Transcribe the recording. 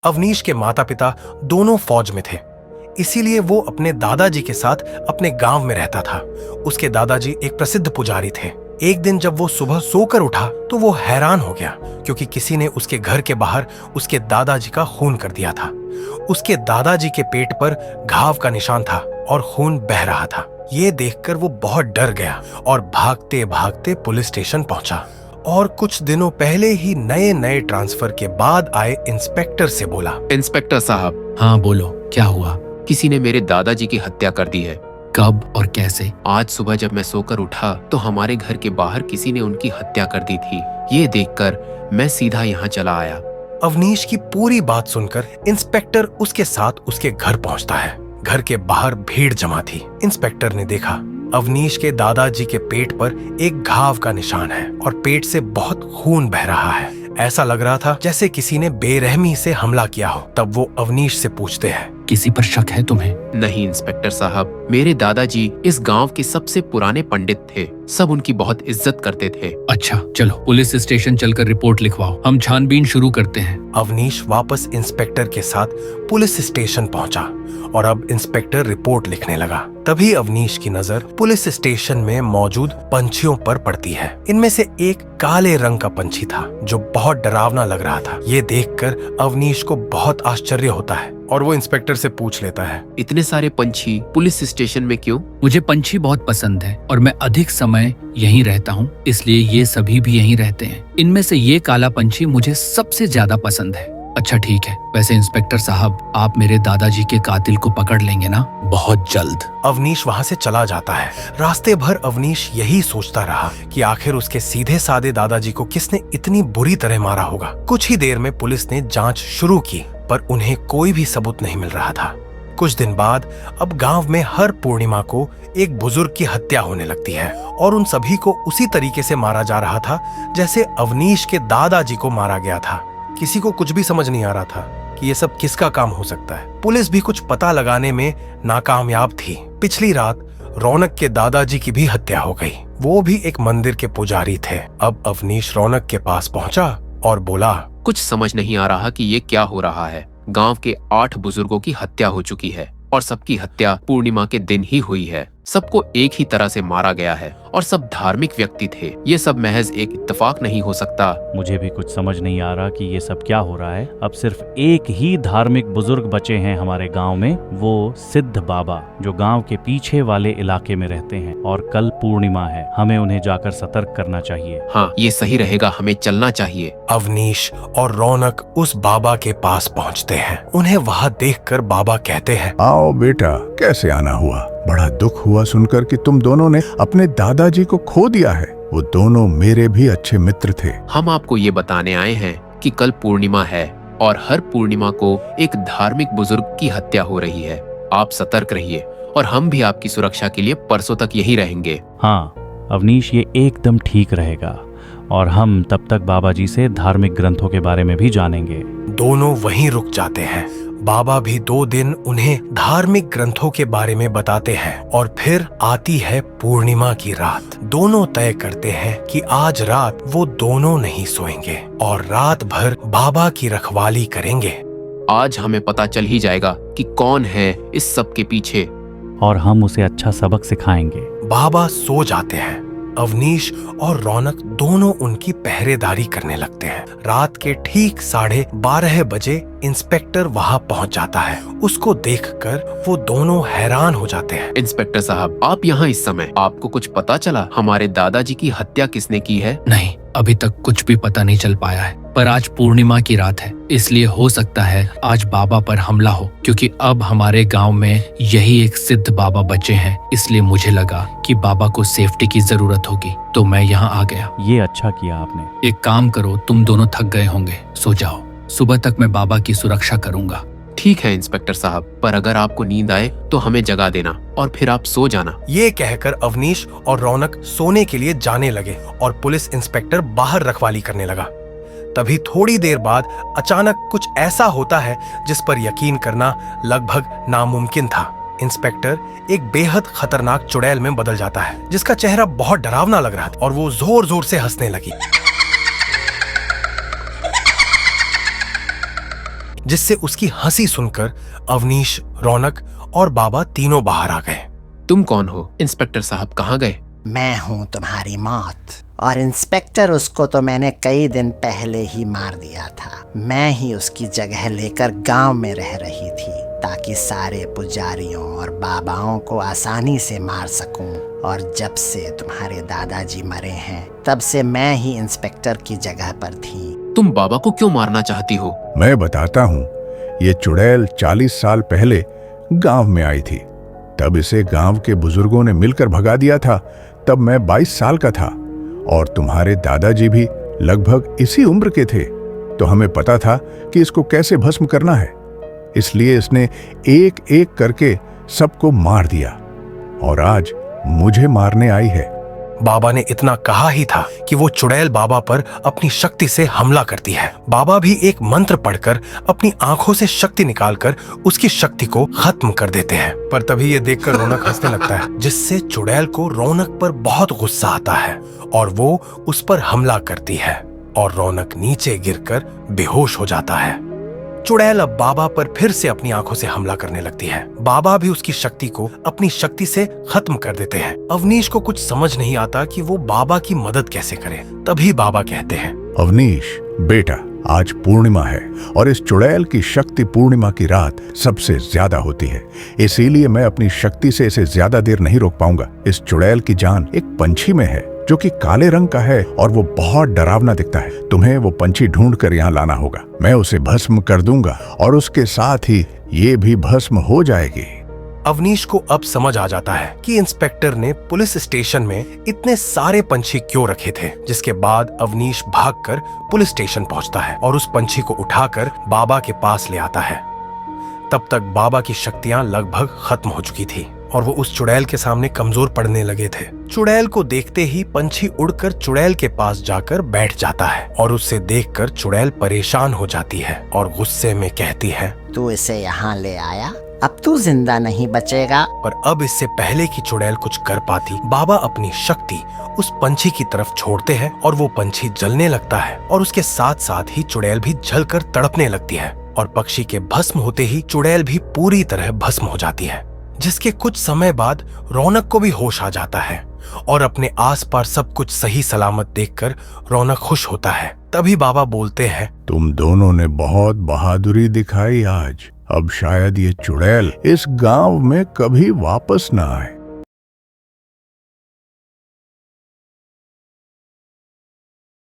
अवनीश के माता पिता दोनों फौज में थे, इसीलिए वो अपने दादाजी के साथ अपने गांव में रहता था। उसके दादाजी एक प्रसिद्ध पुजारी थे। एक दिन जब वो सुबह सोकर उठा तो वो हैरान हो गया, क्योंकि किसी ने उसके घर के बाहर उसके दादाजी का खून कर दिया था। उसके दादाजी के पेट पर घाव का निशान था और खून बह रहा था। ये देखकर वो बहुत डर गया और भागते भागते पुलिस स्टेशन पहुंचा और कुछ दिनों पहले ही नए ट्रांसफर के बाद आए इंस्पेक्टर से बोला, इंस्पेक्टर साहब। हाँ बोलो, क्या हुआ? किसी ने मेरे दादाजी की हत्या कर दी है। कब और कैसे? आज सुबह जब मैं सोकर उठा तो हमारे घर के बाहर किसी ने उनकी हत्या कर दी थी। ये देखकर मैं सीधा यहाँ चला आया। अवनीश की पूरी बात सुनकर इंस्पेक्टर उसके साथ उसके घर पहुंचता है। घर के बाहर भीड़ जमा थी। इंस्पेक्टर ने देखा अवनीश के दादाजी के पेट पर एक घाव का निशान है और पेट से बहुत खून बह रहा है। ऐसा लग रहा था जैसे किसी ने बेरहमी से हमला किया हो। तब वो अवनीश से पूछते हैं, किसी पर शक है तुम्हें? नहीं इंस्पेक्टर साहब, मेरे दादाजी इस गांव के सबसे पुराने पंडित थे। सब उनकी बहुत इज्जत करते थे। अच्छा चलो पुलिस स्टेशन चलकर रिपोर्ट लिखवाओ, हम छानबीन शुरू करते हैं। अवनीश वापस इंस्पेक्टर के साथ पुलिस स्टेशन पहुंचा और अब इंस्पेक्टर रिपोर्ट लिखने लगा। तभी अवनीश की नजर पुलिस स्टेशन में मौजूद पंछियों पर पड़ती है। इनमें से एक काले रंग का पंछी था जो बहुत डरावना लग रहा था। ये देखकर अवनीश को बहुत आश्चर्य होता है और वो इंस्पेक्टर से पूछ लेता है, इतने सारे पंछी पुलिस स्टेशन में क्यों? मुझे पंछी बहुत पसंद है और मैं अधिक समय यहीं रहता हूँ, इसलिए ये सभी भी यहीं रहते हैं। इनमें से ये काला पंछी मुझे सबसे ज्यादा पसंद है। अच्छा ठीक है, वैसे इंस्पेक्टर साहब आप मेरे दादाजी के कातिल को पकड़ लेंगे ना? बहुत जल्द। अवनीश वहाँ से चला जाता है। रास्ते भर अवनीश यही सोचता रहा कि आखिर उसके सीधे साधे दादाजी को किसने इतनी बुरी तरह मारा होगा। कुछ ही देर में पुलिस ने जांच शुरू की, पर उन्हें कोई भी सबूत नहीं मिल रहा था। कुछ दिन बाद अब गांव में हर पूर्णिमा को एक बुजुर्ग की हत्या होने लगती है और उन सभी को उसी तरीके से मारा जा रहा था जैसे अवनीश के दादाजी को मारा गया था। किसी को कुछ भी समझ नहीं आ रहा था कि ये सब किसका काम हो सकता है। पुलिस भी कुछ पता लगाने में नाकामयाब थी। पिछली रात रौनक के दादाजी की भी हत्या हो गई। वो भी एक मंदिर के पुजारी थे। अब अवनीश रौनक के पास पहुंचा और बोला, कुछ समझ नहीं आ रहा कि ये क्या हो रहा है। गांव के 8 बुजुर्गों की हत्या हो चुकी है और सबकी हत्या पूर्णिमा के दिन ही हुई है। सबको एक ही तरह से मारा गया है और सब धार्मिक व्यक्ति थे। ये सब महज एक इत्तेफाक नहीं हो सकता। मुझे भी कुछ समझ नहीं आ रहा कि ये सब क्या हो रहा है। अब सिर्फ एक ही धार्मिक बुजुर्ग बचे हैं हमारे गांव में, वो सिद्ध बाबा, जो गांव के पीछे वाले इलाके में रहते हैं और कल पूर्णिमा है। हमें उन्हें जाकर सतर्क करना चाहिए। हाँ ये सही रहेगा, हमें चलना चाहिए। अवनीश और रौनक उस बाबा के पास पहुंचते हैं। उन्हें वहां देखकर बाबा कहते हैं, आओ बेटा, कैसे आना हुआ? बड़ा दुख हुआ सुनकर कि तुम दोनों ने अपने दादाजी को खो दिया है। वो दोनों मेरे भी अच्छे मित्र थे। हम आपको ये बताने आए हैं कि कल पूर्णिमा है और हर पूर्णिमा को एक धार्मिक बुजुर्ग की हत्या हो रही है। आप सतर्क रहिए और हम भी आपकी सुरक्षा के लिए परसों तक यही रहेंगे। हाँ अवनीश, ये एकदम ठीक रहेगा और हम तब तक बाबा जी से धार्मिक ग्रंथों के बारे में भी जानेंगे। दोनों वहीं रुक जाते हैं। बाबा भी 2 दिन उन्हें धार्मिक ग्रंथों के बारे में बताते हैं और फिर आती है पूर्णिमा की रात। दोनों तय करते हैं कि आज रात वो दोनों नहीं सोएंगे और रात भर बाबा की रखवाली करेंगे। आज हमें पता चल ही जाएगा कि कौन है इस सब के पीछे और हम उसे अच्छा सबक सिखाएंगे। बाबा सो जाते हैं। अवनीश और रौनक दोनों उनकी पहरेदारी करने लगते हैं। रात के ठीक 12:30 बजे इंस्पेक्टर वहां पहुंच जाता है। उसको देखकर वो दोनों हैरान हो जाते हैं। इंस्पेक्टर साहब, आप यहाँ इस समय, आपको कुछ पता चला हमारे दादाजी की हत्या किसने की है? नहीं, अभी तक कुछ भी पता नहीं चल पाया है, पर आज पूर्णिमा की रात है, इसलिए हो सकता है आज बाबा पर हमला हो, क्योंकि अब हमारे गांव में यही एक सिद्ध बाबा बचे हैं। इसलिए मुझे लगा कि बाबा को सेफ्टी की जरूरत होगी, तो मैं यहाँ आ गया। ये अच्छा किया आपने। एक काम करो, तुम दोनों थक गए होंगे, सो जाओ। सुबह तक मैं बाबा की सुरक्षा करूंगा। ठीक है इंस्पेक्टर साहब, पर अगर आपको नींद आए तो हमें जगा देना और फिर आप सो जाना। ये कहकर अवनीश और रौनक सोने के लिए जाने लगे और पुलिस इंस्पेक्टर बाहर रखवाली करने लगा। तभी थोड़ी देर बाद अचानक कुछ ऐसा होता है जिस पर यकीन करना लगभग नामुमकिन था। इंस्पेक्टर एक बेहद खतरनाक चुड़ैल में बदल जाता है, जिसका चेहरा बहुत डरावना लग रहा था और वो जोर जोर से हंसने लगी। जिससे उसकी हंसी सुनकर अवनीश, रौनक और बाबा तीनों बाहर आ गए। तुम कौन हो? इंस्पेक्टर साहब कहाँ गए? मैं हूँ तुम्हारी मौत, और इंस्पेक्टर उसको तो मैंने कई दिन पहले ही मार दिया था। मैं ही उसकी जगह लेकर गांव में रह रही थी ताकि सारे पुजारियों और बाबाओं को आसानी से मार सकूं। और जब से तुम्हारे दादाजी मरे हैं तब से मैं ही इंस्पेक्टर की जगह पर थी। तुम बाबा को क्यों मारना चाहती हो? मैं बताता हूँ। ये चुड़ैल 40 साल पहले गांव में आई थी। तब इसे गांव के बुजुर्गों ने मिलकर भगा दिया था। तब मैं 22 साल का था और तुम्हारे दादाजी भी लगभग इसी उम्र के थे। तो हमें पता था कि इसको कैसे भस्म करना है, इसलिए इसने एक एक करके सबको मार दिया और आज मुझे मारने आई है। बाबा ने इतना कहा ही था कि वो चुड़ैल बाबा पर अपनी शक्ति से हमला करती है। बाबा भी एक मंत्र पढ़कर अपनी आंखों से शक्ति निकालकर उसकी शक्ति को खत्म कर देते हैं। पर तभी ये देखकर रौनक हंसने लगता है, जिससे चुड़ैल को रौनक पर बहुत गुस्सा आता है और वो उस पर हमला करती है और रौनक नीचे गिरकर बेहोश हो जाता है। चुड़ैल अब बाबा पर फिर से अपनी आंखों से हमला करने लगती है। बाबा भी उसकी शक्ति को अपनी शक्ति से खत्म कर देते हैं। अवनीश को कुछ समझ नहीं आता कि वो बाबा की मदद कैसे करे। तभी बाबा कहते हैं, अवनीश बेटा, आज पूर्णिमा है और इस चुड़ैल की शक्ति पूर्णिमा की रात सबसे ज्यादा होती है, इसीलिए मैं अपनी शक्ति से इसे ज्यादा देर नहीं रोक पाऊंगा। इस चुड़ैल की जान एक पंछी में है जो कि काले रंग का है और वो बहुत डरावना दिखता है। तुम्हें वो पंछी ढूंढ कर यहाँ लाना होगा। मैं उसे भस्म कर दूंगा और उसके साथ ही ये भी भस्म हो जाएगी। अवनीश को अब समझ आ जाता है कि इंस्पेक्टर ने पुलिस स्टेशन में इतने सारे पंछी क्यों रखे थे। जिसके बाद अवनीश भागकर पुलिस स्टेशन पहुंचता है और उस पंछी को उठाकर बाबा के पास ले आता है। तब तक बाबा की शक्तियां लगभग खत्म हो चुकी थी और वो उस चुड़ैल के सामने कमजोर पड़ने लगे थे। चुड़ैल को देखते ही पंछी उड़कर चुड़ैल के पास जाकर बैठ जाता है और उससे देखकर चुड़ैल परेशान हो जाती है और गुस्से में कहती है, तू इसे यहाँ ले आया, अब तू जिंदा नहीं बचेगा। पर अब इससे पहले कि चुड़ैल कुछ कर पाती, बाबा अपनी शक्ति उस पंछी की तरफ छोड़ते हैं और वो पंछी जलने लगता है और उसके साथ साथ ही चुड़ैल भी जलकर तड़पने लगती है और पक्षी के भस्म होते ही चुड़ैल भी पूरी तरह भस्म हो जाती है। जिसके कुछ समय बाद रौनक को भी होश आ जाता है और अपने आसपास सब कुछ सही सलामत देखकर रौनक खुश होता है। तभी बाबा बोलते हैं, तुम दोनों ने बहुत बहादुरी दिखाई आज। अब शायद ये चुड़ैल इस गांव में कभी वापस ना आए।